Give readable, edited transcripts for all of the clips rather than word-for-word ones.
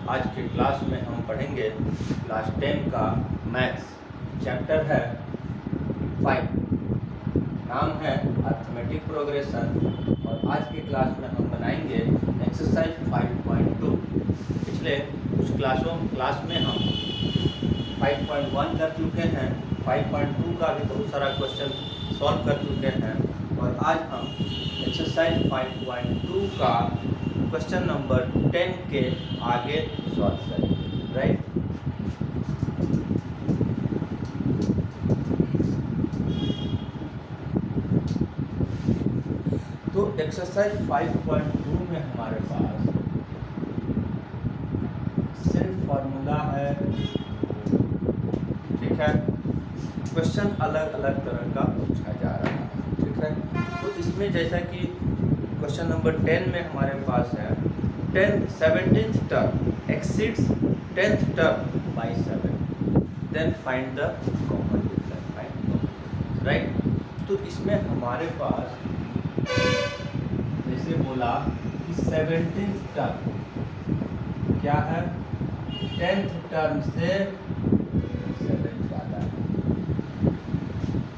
आज के क्लास में हम पढ़ेंगे क्लास 10 का मैथ्स। चैप्टर है 5, नाम है अर्थमेटिक प्रोग्रेशन और आज के क्लास में हम बनाएंगे एक्सरसाइज 5.2। पिछले कुछ क्लास में हम 5.1 कर चुके हैं, 5.2 का भी बहुत सारा क्वेश्चन सॉल्व कर चुके हैं और आज हम एक्सरसाइज 5.2 का क्वेश्चन नंबर 10 के आगे सॉल्व करेंगे, राइट। तो एक्सरसाइज 5.2 में हमारे पास सिर्फ फॉर्मूला है, ठीक है। क्वेश्चन अलग अलग तरह का पूछा जा रहा है, ठीक है। तो इसमें जैसा कि क्वेश्चन नंबर 10 में हमारे पास है 17th term exceeds 10th term by 7, then find the common difference, right. तो इसमें हमारे पास जैसे बोला कि 17th टर्म क्या है, 10th टर्म से 7 ज़्यादा है।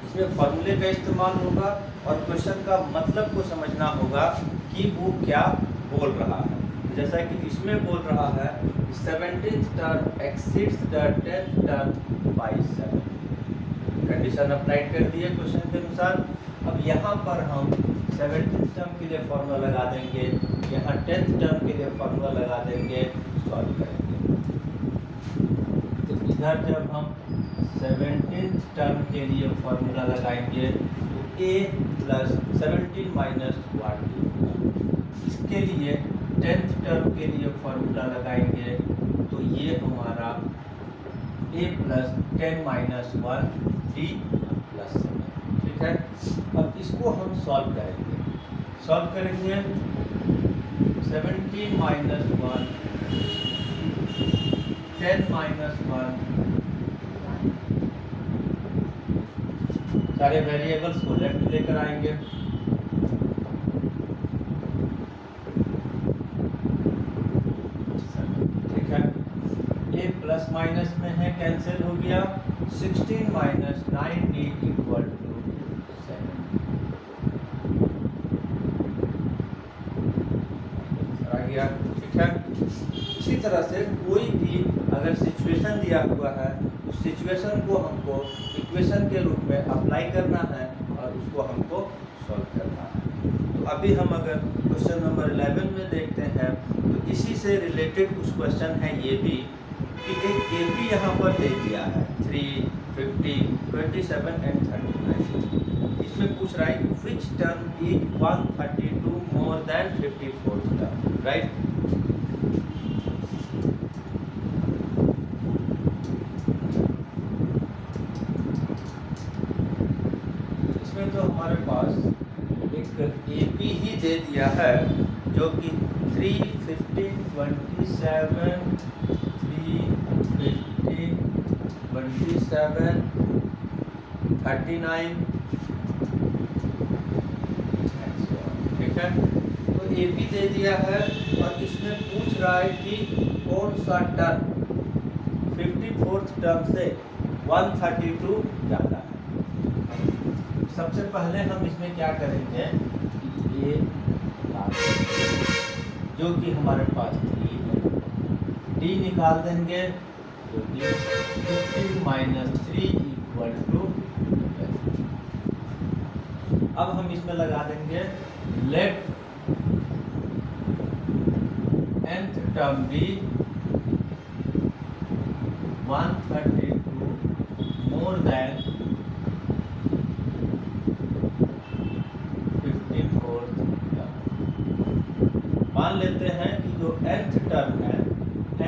इसमें फॉर्मूले का इस्तेमाल होगा और क्वेश्चन का मतलब को समझना होगा कि वो क्या बोल रहा है। जैसा कि इसमें बोल रहा है 17th term exceeds the 10th term by 7, condition applied कर दिए क्वेश्चन के अनुसार। अब यहाँ पर हम 17th टर्म के लिए फॉर्मूला लगा देंगे, यहाँ 10th टर्म के लिए फॉर्मूला लगा देंगे, सॉल्व करेंगे। तो इधर जब हम 17th टर्म के लिए फॉर्मूला लगाएंगे तो a प्लस 17 माइनस 1, इसके लिए 10th टर्म के लिए फॉर्मूला लगाएंगे तो ये हमारा a plus 10 minus 1 d plus 7, ठीक है। अब इसको हम सॉल्व करेंगे 17 माइनस 1 10 माइनस 1, सारे वेरिएबल्स को लेफ्ट लेकर आएंगे। ठीक है, ये प्लस माइनस में है, कैंसिल हो गया। 16 माइनस 9d इक्वल टू 7 आ गया, ठीक है। इसी तरह से कोई भी अगर सिचुएशन दिया हुआ है उस सिचुएशन को हमको इक्वेशन के रूप में अप्लाई करना है और उसको हमको सॉल्व करना है। तो अभी हम अगर क्वेश्चन नंबर 11 में देखते हैं तो इसी से रिलेटेड कुछ क्वेश्चन है ये भी कि एक ए बी यहाँ पर दे दिया है 3, 50, 27 एंड 39। इसमें पूछ रहा है कि which term is 132 more then 54th term, right. तो हमारे पास एक ए बी ही दे दिया है जो कि 3, 15, 27, 3, 15, 27, 39, ठीक है। तो ए बी दे दिया है और इसमें पूछ रहा है कि कौन सा टर्म 54th टर्म से 132 ज़्यादा है। सबसे पहले हम इसमें क्या करेंगे, ये जो कि हमारे पास 3 है, d निकाल देंगे जो कि 15 माइनस 3 इक्वल टू। अब हम इसमें लगा देंगे लेट nth टर्म भी 132 मोर देन 54th टर्म। मान लेते हैं कि जो nth टर्म है,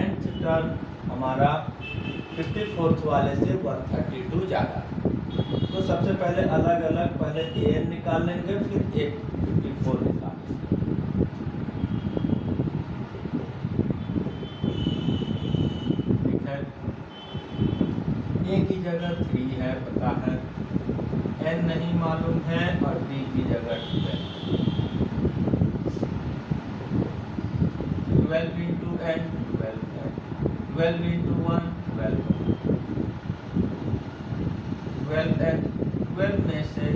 nth टर्म हमारा 54th वाले से 132 ज़्यादा है। तो सबसे पहले अलग अलग पहले an निकाल लेंगे, फिर एक 54 निकाल लेंगे, ठीक है। a की जगह 3 है पता है, n नहीं मालूम है और d की जगह 12 into n 12 है। 12 इंटू 1 12, 12 एन, 12 में से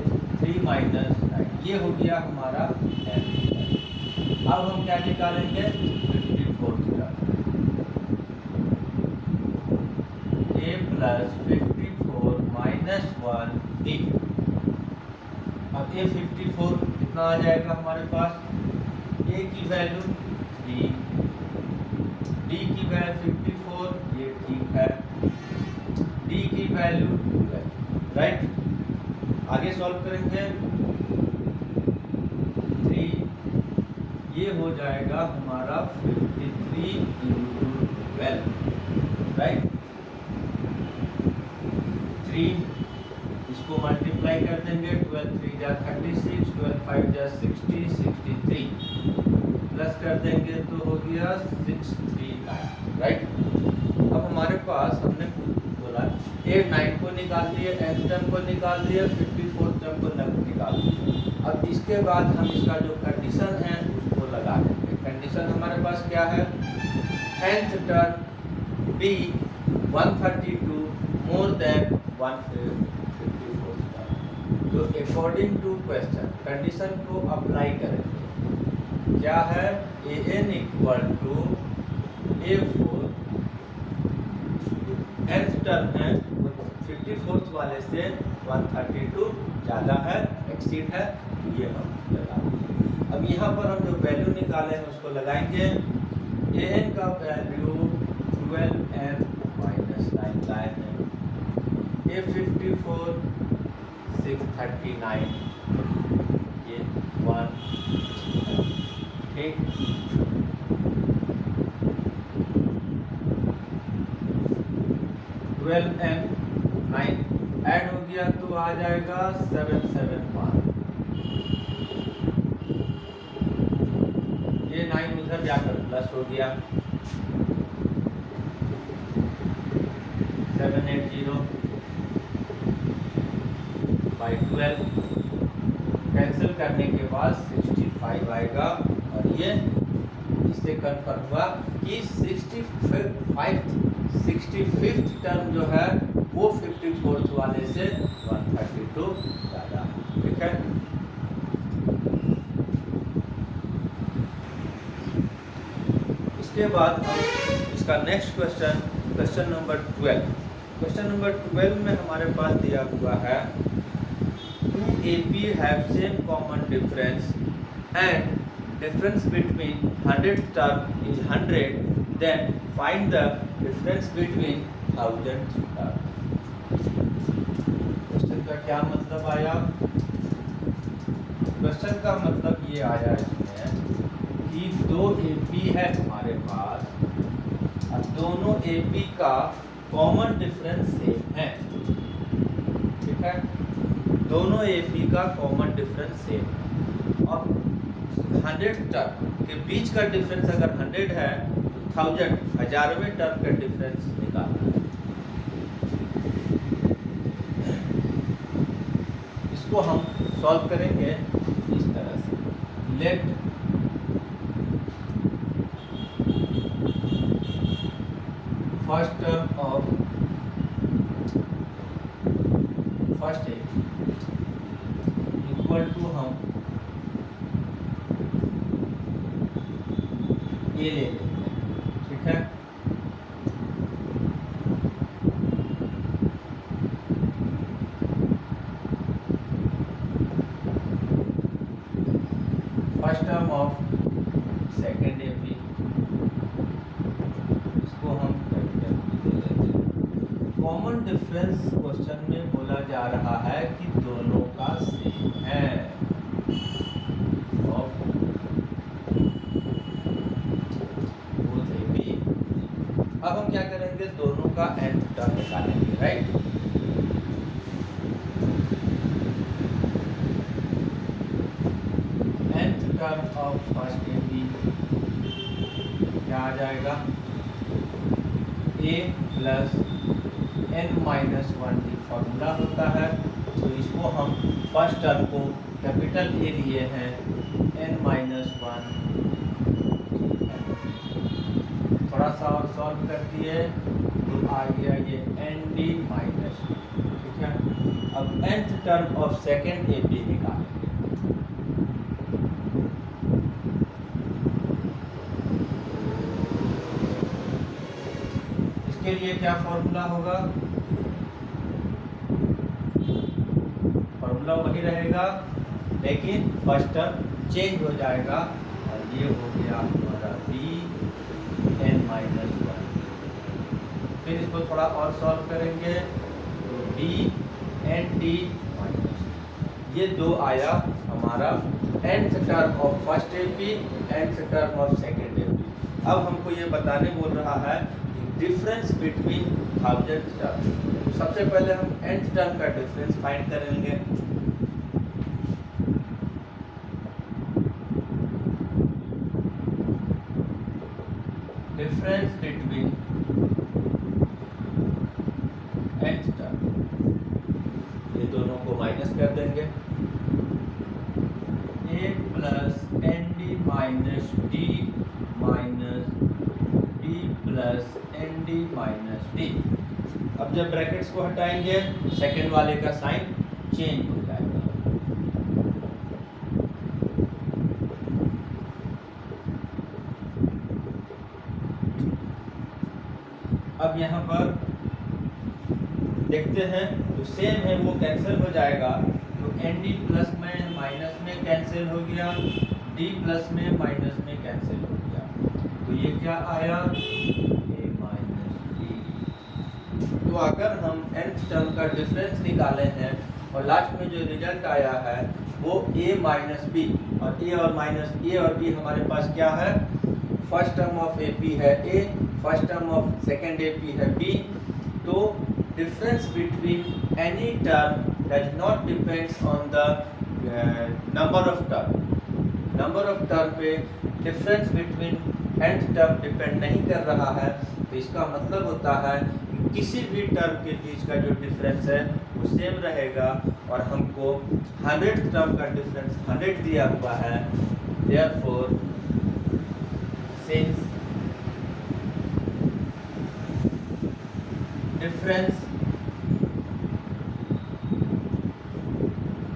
3 माइनस 9, ये हो गया हमारा एन। अब हम क्या निकालेंगे 54 a प्लस 54 माइनस 1 d। अब ये 54 कितना आ जाएगा हमारे पास, a की वैल्यू 3, d की वैल्यू 54, ये ठीक है, d की वैल्यू 12, राइट। आगे सॉल्व करेंगे 3, ये हो जाएगा हमारा 53 इंटू 12, राइट। 3 इसको मल्टीप्लाई कर देंगे, 12 3 जा 36, 12 5 जा 60, 63 प्लस कर देंगे तो हो गया 639, राइट। अब हमारे पास हमने बोला ए 9 को निकाल दिए, nth टर्म को निकाल दिए, 54 टर्म को निकाल दिए। अब इसके बाद हम इसका जो कंडीशन है उसको लगा देंगे। कंडीशन हमारे पास क्या है, nth term be 132 more than 154 term. तो अकॉर्डिंग टू क्वेश्चन कंडीशन को अप्लाई करेंगे, क्या है an equal to a4, nth term है वो 54 वाले से 132 ज़्यादा है, एक्सीड है, तो ये हम लगा। अब यहाँ पर हम जो वैल्यू निकाले हैं उसको लगाएंगे। an का वैल्यू 12n माइनस 9 लाए हैं, a54 639, ये 1, ठीक। 12n 9 ऐड हो गया तो आ जाएगा 771, ये 9 उधर जाकर प्लस हो गया, 780 बाई 12 कैंसिल करने के बाद 65 आएगा। और ये इससे कन्फर्म हुआ कि 65th टर्म जो है वो 54th वाले से 132 ज़्यादा, ठीक है। इसके बाद हम इसका next question, question number 12। Question number 12 में हमारे पास दिया हुआ है 2 AP have same common difference and difference between 100th term is 100, then find the difference between 1000th term। Question का क्या मतलब आया, क्वेश्चन का मतलब ये आया इसमें कि 2 AP है हमारे पास और दोनों AP का कॉमन डिफरेंस सेम है, ठीक है। दोनों AP का कॉमन डिफरेंस सेम है। अब 100 टर्म के बीच का डिफरेंस अगर 100 है तो 1000 हजारवें टर्म का डिफरेंस निकालना है। इसको हम सॉल्व करेंगे इस तरह से, let first term of first AP equal to हम ये ले लेते हैं, ठीक है। First term of second AP इसको हम कैपिटल P दे देते हैं। कॉमन डिफरेंस क्वेश्चन में बोला जा रहा है कि दोनों का सेम है। अब हम क्या करेंगे, दोनों का nth टर्म निकालेंगे, right. nth term of first AP क्या आ जाएगा, a plus n minus 1 formula होता है, तो इसको हम फर्स्ट टर्म को कैपिटल A लिए हैं n माइनस 1, थोड़ा सा और सॉल्व कर दिए तो आ गया ये ND माइनस, ठीक है। अब nth term of second AP निकालेंगे। इसके लिए क्या फॉर्मूला होगा? फॉर्मूला वही रहेगा, लेकिन फर्स्ट टर्म चेंज हो जाएगा और ये हो गया हमारा Bn-1। फिर इसको थोड़ा और सॉल्व करेंगे तो Bnd माइनस, ये दो आया हमारा nth term of first AP, nth term of second AP। अब हमको ये बताने बोल रहा है डिफरेंस बिटवीन 1000 टर्म। सबसे पहले हम nth टर्म का डिफरेंस फाइंड करेंगे। डिफरेंस बिटवीन nth टर्म, ये दोनों को माइनस कर देंगे। a plus ND minus D minus D plus ND minus D। अब जब ब्रैकेट्स को हटाएंगे सेकेंड वाले का साइन चेंज हो जाएगा। अब यहाँ पर देखते हैं जो सेम है वो कैंसिल हो जाएगा, तो ND प्लस में माइनस में कैंसिल हो गया, D प्लस में माइनस में कैंसिल हो गया, तो ये क्या आया A माइनस D। तो अगर हम nth टर्म का डिफरेंस निकाले हैं और लास्ट में जो रिजल्ट आया है वो A माइनस B, और A और माइनस A और B हमारे पास क्या है? फर्स्ट टर्म ऑफ AP है A, first term of second AP है B। तो difference between any term does not depends on the number of term. Number of term पे difference between nth term depend नहीं कर रहा है, तो इसका मतलब होता है कि किसी भी टर्म के बीच का जो डिफरेंस है वो सेम रहेगा। और हमको 100th टर्म का डिफरेंस 100 दिया हुआ है, therefore since difference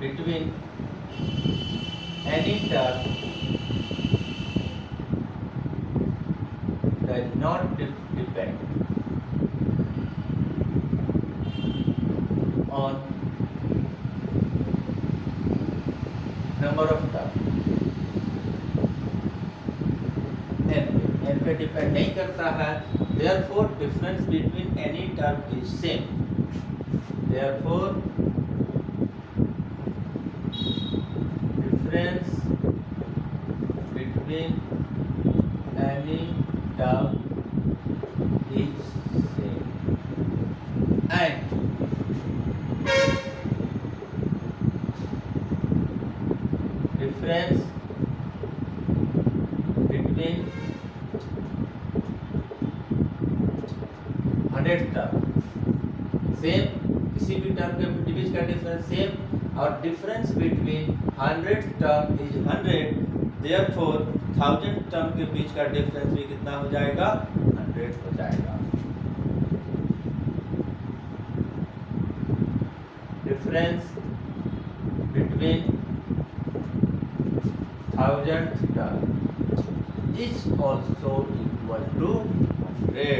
between any term does not depend on number of term, n पे डिपेंड नहीं करता है, therefore difference between any term is same, therefore difference between any term is same, and difference between 100 term same, किसी भी term के बीच का difference same, और difference between 100 term is 100, therefore 1000 term के बीच का डिफरेंस भी कितना हो जाएगा? 100 हो जाएगा। Difference between 1000 term is also equal to 100,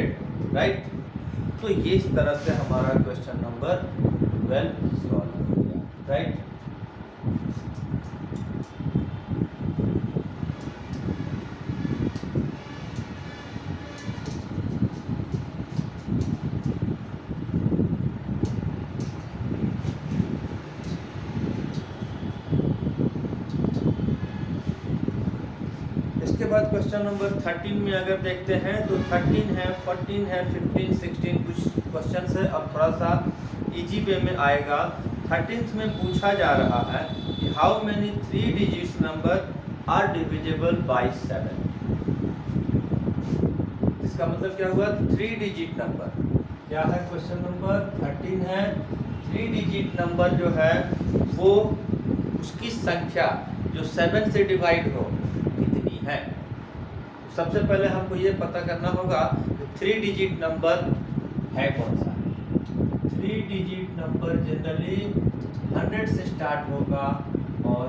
right. तो ये इस तरह से हमारा क्वेश्चन नंबर 12 सॉल्व हो गया, राइट। इसके बाद क्वेश्चन नंबर 13 में अगर देखते हैं तो 13 है, 14 है, 15, 16 कुछ क्वेश्चन है। अब थोड़ा सा इजी वे में आएगा। 13th में पूछा जा रहा है कि how many 3 digits number are divisible by 7। इसका मतलब क्या हुआ? 3 डिजिट नंबर क्या है? क्वेश्चन नंबर 13 है, 3 डिजिट नंबर जो है वो उसकी संख्या जो 7 से डिवाइड हो कितनी है। सबसे पहले हमको ये पता करना होगा कि 3 डिजिट नंबर है कौन सा। 3 डिजिट नंबर जनरली 100 से स्टार्ट होगा और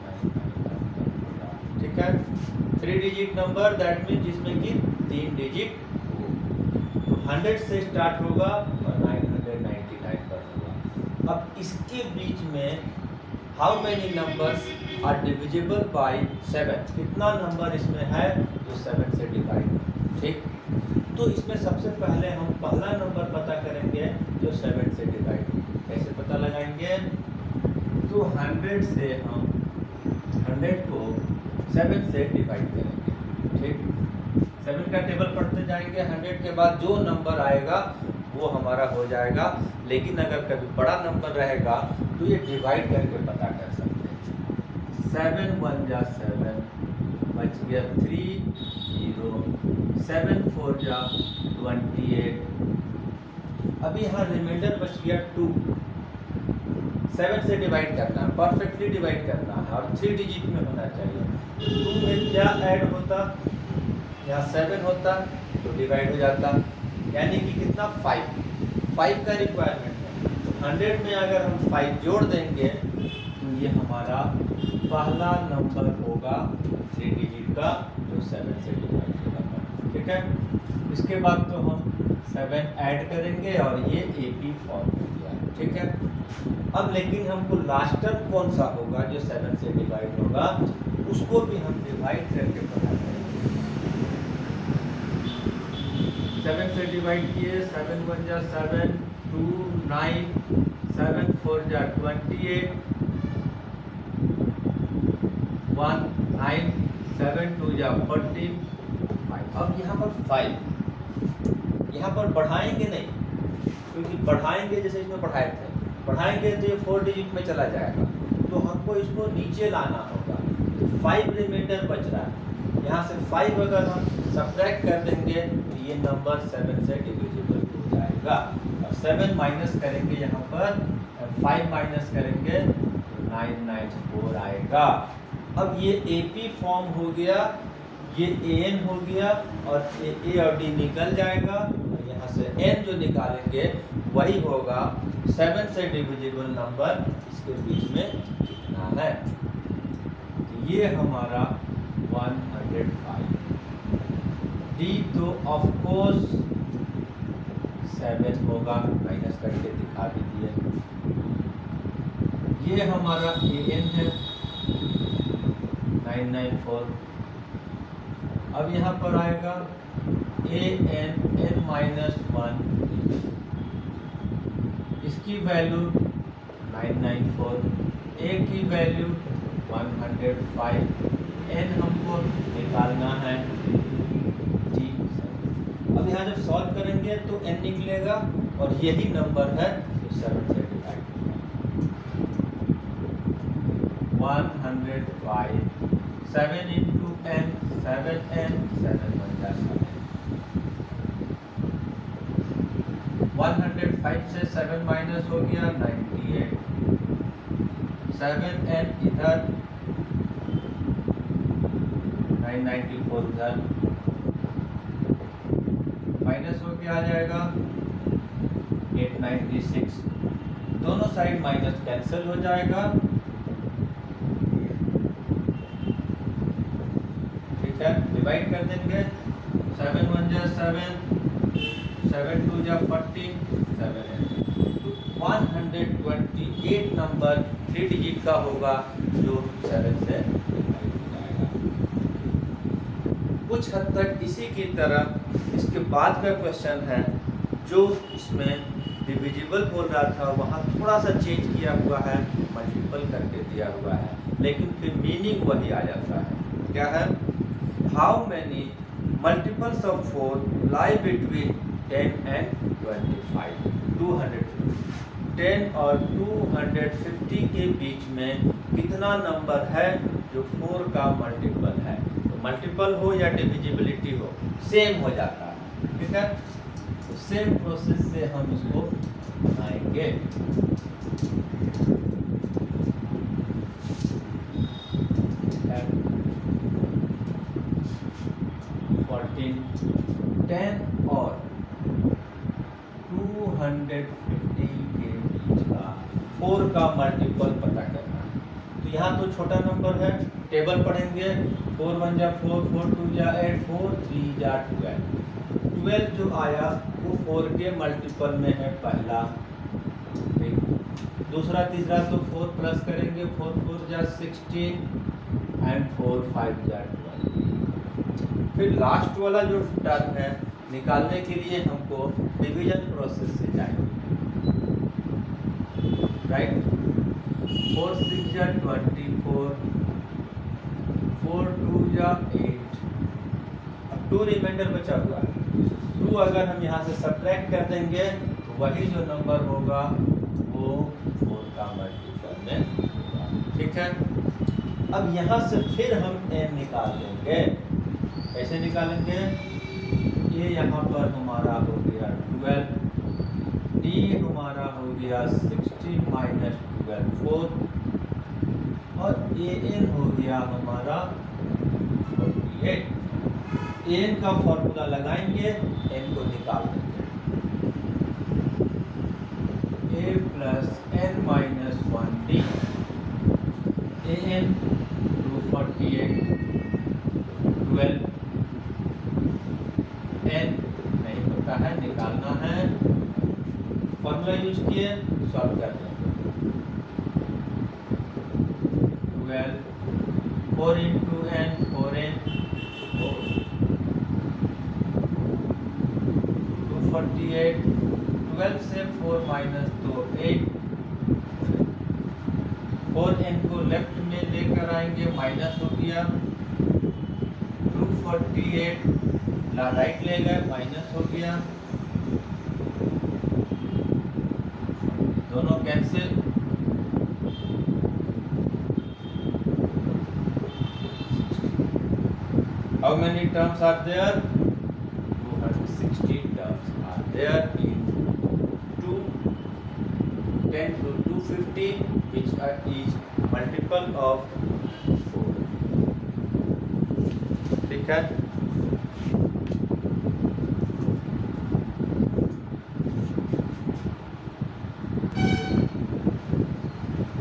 99 ठीक है। 3 डिजिट नंबर दैट मीन जिसमें कि 3 डिजिट 100 से स्टार्ट होगा और 999 पर होगा। अब इसके बीच में how many numbers are divisible by 7, कितना नंबर इसमें है जो 7 से डिवाइड है। ठीक, तो इसमें सबसे पहले हम पहला नंबर पता करेंगे जो 7 से डिवाइड है। कैसे पता लगाएंगे? तो 100 से हम 100 को 7 से डिवाइड करेंगे। ठीक, 7 का टेबल पढ़ते जाएंगे, 100 के बाद जो नंबर आएगा वो हमारा हो जाएगा। लेकिन अगर कभी बड़ा नंबर रहेगा तो ये डिवाइड करके पता कर सकते हैं। 7 1 जा 7 बच गया 3 0, 7 4 जा 28। अभी यहाँ रिमाइंडर बच गया 2। 7 से डिवाइड करना है, परफेक्टली डिवाइड करना है और 3 डिजिट में होना चाहिए। 2 में क्या ऐड होता? यहाँ 7 होता तो डिवाइड हो जाता, यानी कि कितना 5 का रिक्वायरमेंट है। तो 100 में अगर हम 5 जोड़ देंगे तो ये हमारा पहला नंबर होगा 3 डिजिट का जो 7 से डिवाइड होगा। ठीक है, इसके बाद तो हम 7 ऐड करेंगे और ये AP फॉर्म हो गया। ठीक है, अब लेकिन हमको लास्ट टर्म कौन सा होगा जो 7 से डिवाइड होगा उसको भी हम डिवाइड करके पता करेंगे। 7 से डिवाइड किए, 7 1 जा 7, 2 9, 7 4 जा 28, 1 9, 7 2 जा 40, 5। अब यहाँ पर 5 यहाँ पर बढ़ाएंगे नहीं, क्योंकि बढ़ाएंगे जैसे इसमें बढ़ाए थे, बढ़ाएंगे तो ये 4 डिजिट में चला जाएगा, तो हमको इसको नीचे लाना होगा। तो 5 रिमाइंडर बच रहा है, यहाँ से 5 अगर हम सब्ट्रैक्ट कर देंगे तो ये नंबर 7 से डिविजिबल हो जाएगा। और 7 माइनस करेंगे, यहाँ पर 5 माइनस करेंगे तो 994 आएगा। अब ये AP फॉर्म हो गया, ये AN हो गया और A और D निकल जाएगा और यहाँ से N जो निकालेंगे वही होगा 7 से डिविजिबल नंबर इसके बीच में कितना है। तो ये हमारा 105। D तो ऑफ कोर्स 7 होगा, माइनस करके दिखा भी दिए। ये हमारा AN है 994। अब यहाँ पर आएगा AN N-1, इसकी वैल्यू 994, A की वैल्यू 105, N हमको निकालना है T। अब यहाँ जब सॉल्व करेंगे तो N निकलेगा और यही नंबर है जो 7 से डिवाइड होगा। 105, 7 इंटू N 7N, 7 1 जा 7। 105 से 7 माइनस हो गया 98, 7N इधर 994 उधर माइनस हो के आ जाएगा 896। दोनों साइड माइनस कैंसिल हो जाएगा। ठीक है, डिवाइड कर देंगे 7 1 जा 7, 7 2 जा 40, 7 तो 128 नंबर 3 डिजिट का होगा जो 7 से डिवाइड हो जाएगा। कुछ हद तक इसी की तरह इसके बाद का क्वेश्चन है जो इसमें डिविजिबल बोल रहा था, वहाँ थोड़ा सा चेंज किया हुआ है, मल्टीपल करके दिया हुआ है, लेकिन फिर मीनिंग वही आ जाता है। क्या है? How many multiples of 4 lie between 10 and 25। 250, 10 और 250 के बीच में कितना नंबर है जो 4 का मल्टीपल है। तो मल्टीपल हो या डिविजिबिलिटी हो सेम हो जाता है। ठीक है, तो सेम प्रोसेस से हम इसको बनाएंगे। 14, 10 और 250 के बीच का 4 का मल्टीपल पता करना है। तो यहाँ तो छोटा नंबर है, टेबल पढ़ेंगे। 4 1 जा 4, 4 2 जा 8, 4 3 जा 12। 12 जो आया वो 4 के मल्टीपल में है पहला, दूसरा तीसरा तो 4 प्लस करेंगे, 4 4 जा 16 एंड 4 5 जा 12। फिर लास्ट वाला जो टर्म है निकालने के लिए हमको डिवीजन प्रोसेस से जाएंगे, राइट। 4 6 जा 24, 4 2 जा 8। अब 2 रिमाइंडर बचा हुआ है, 2 अगर हम यहाँ से सब्ट्रैक्ट कर देंगे तो वही जो नंबर होगा वो 4 का मल्टीपल में होगा, ठीक है। अब यहाँ से फिर हम n निकाल देंगे। कैसे निकालेंगे? ये यहाँ पर हमारा हो गया 12, d हमारा हो गया 16 माइनस 12 4, और an हो गया हमारा 48। an का फॉर्मूला लगाएंगे, n को निकाल देंगे। a plus n minus 1d, an 248, 12, n नहीं पता है, निकालना है। फॉर्मूला यूज किए, सॉल्व कर देंगे। 12, 4 इंटू n 4n, 248, 12 से 4 माइनस 2 8, 4n को लेफ्ट में लेकर आएंगे, माइनस हो गया। 248 राइट ले गए, माइनस हो गया, दोनों cancel. How many terms are there? 260 terms are there in 2, 10 to 250, which is multiple of 4, ठीक है।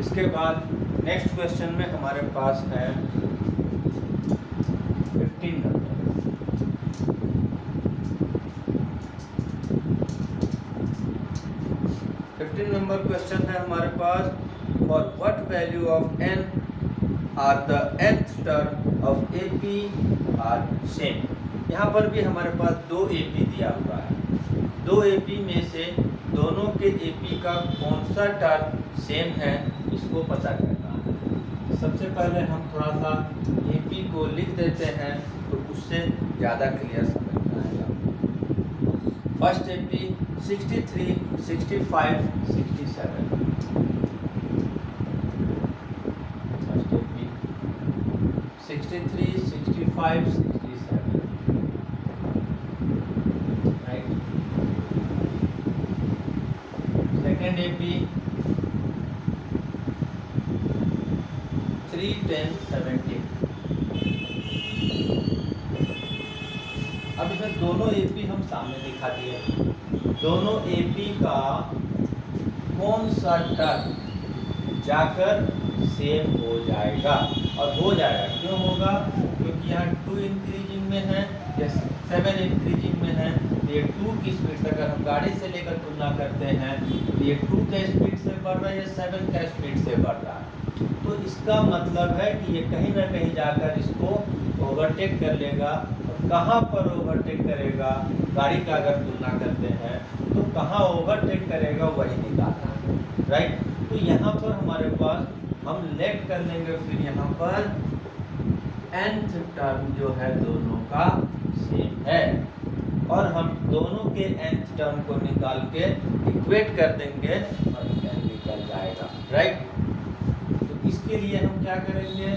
इसके बाद नेक्स्ट क्वेश्चन में हमारे पास है 15 नंबर। 15 नंबर क्वेश्चन है हमारे पास, for what value of n are the nth term of AP are same. यहाँ पर भी हमारे पास 2 AP दिया हुआ है, 2 AP में से दोनों के AP का कौन सा टर्म सेम है इसको पता करना है। सबसे पहले हम थोड़ा सा AP को लिख देते हैं तो उससे ज़्यादा क्लियर समझ में आएगा। First AP 63, 65, 67। First AP 63, 65, 67, right. Second AP 3, 10, 17। अब इसमें दोनों AP हम सामने दिखा दिए, दोनों AP का कौन सा टर्म जाकर सेम हो जाएगा, और हो जाएगा क्यों होगा? क्योंकि यहाँ 2 इंक्रीजिंग में है या 7 इंक्रीजिंग में है। ये 2 की स्पीड से अगर हम गाड़ी से लेकर तुलना करते हैं तो ये 2 का स्पीड से बढ़ रहा है या 7 का स्पीड से बढ़ रहा है। तो इसका मतलब है कि ये कहीं ना कहीं जाकर इसको ओवरटेक कर लेगा। और कहाँ पर ओवरटेक करेगा? गाड़ी का अगर तुलना करते हैं तो कहाँ ओवरटेक करेगा वही निकालना है, राइट। तो यहाँ पर हमारे पास हम लेट कर लेंगे, फिर यहाँ पर nth टर्म जो है दोनों का सेम है, और हम दोनों के nth टर्म को निकाल के इक्वेट कर देंगे और n निकल जाएगा, राइट। तो इसके लिए हम क्या करेंगे?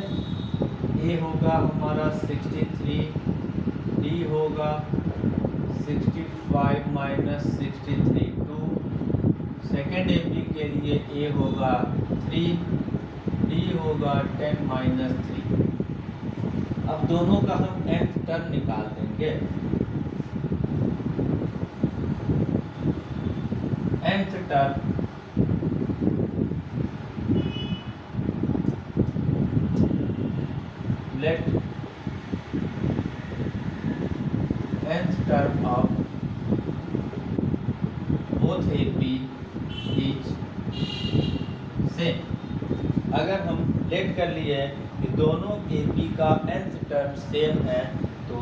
a होगा हमारा 63, d होगा 65 माइनस 63 2, सेकेंड AP के लिए a होगा 3, d होगा 10 माइनस 3। अब दोनों का हम nth टर्म निकाल देंगे। nth term let nth term of both AP is same। अगर हम लेट कर लिए कि दोनों AP का nth टर्म सेम है तो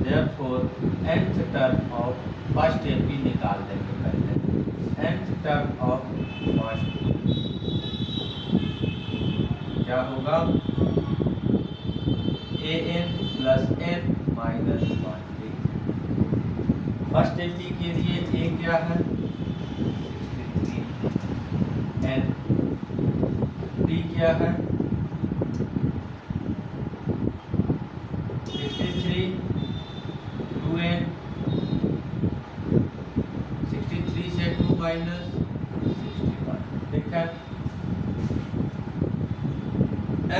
therefore nth term of first AP निकाल देंगे पहले। nth टर्म ऑफ फर्स्ट क्या होगा, an plus n minus 1। First AP के लिए a क्या है 63, n t क्या है 63, 2n 63 से 2 माइनस 61। ठीक है,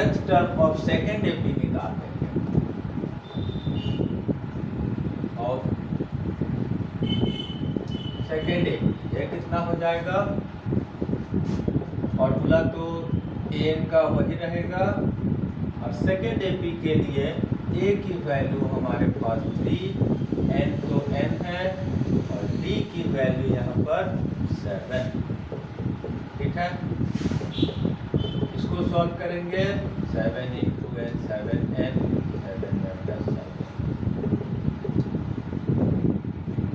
nth term of second AP निकाल देंगे। ऑफ सेकेंड AP ये कितना हो जाएगा, फॉर्मूला तो an का वही रहेगा और सेकेंड AP के लिए a की वैल्यू हमारे पास 3, n तो n है और d की वैल्यू यहाँ पर 7। ठीक है, इसको सॉल्व करेंगे 7 इंटू n 7n 7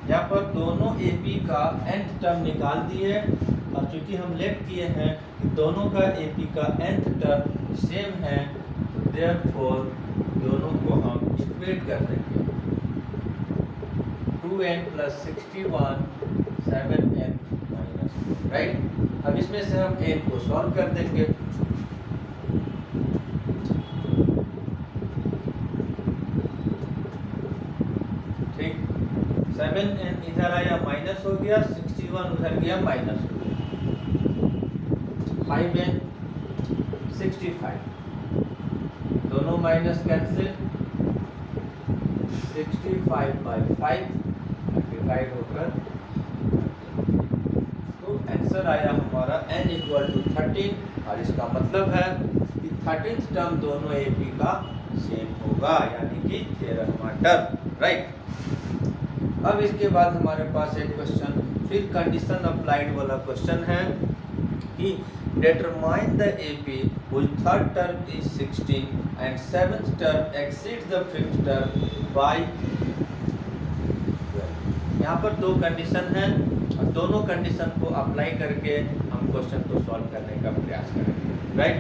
यहाँ पर दोनों AP का nth टर्म निकाल दिए और चूंकि हम लेट किए हैं कि दोनों का AP का nth टर्म सेम है तो देयरफॉर दोनों को हम इक्वेट कर देंगे। 2n plus 61 7n minus, right. अब इसमें से हम n को सॉल्व कर देंगे। ठीक, 7n इधर आया माइनस हो गया, 61 उधर गया माइनस हो गया, 5n 65 दोनों माइनस कैंसिल, 65 बाई 5 डिवाइड होकर तो आंसर आया हमारा n इक्वल टू 13 और इसका मतलब है कि 13th टर्म दोनों AP का सेम होगा यानी कि 13वां टर्म, राइट। अब इसके बाद हमारे पास एक क्वेश्चन फिर कंडीशन अप्लाइड वाला क्वेश्चन है कि determine the AP whose third term is 16 and seventh term exceeds the fifth term by 12। यहाँ पर दो कंडीशन हैं और दोनों कंडीशन को अप्लाई करके हम क्वेश्चन को सॉल्व करने का प्रयास करेंगे, राइट।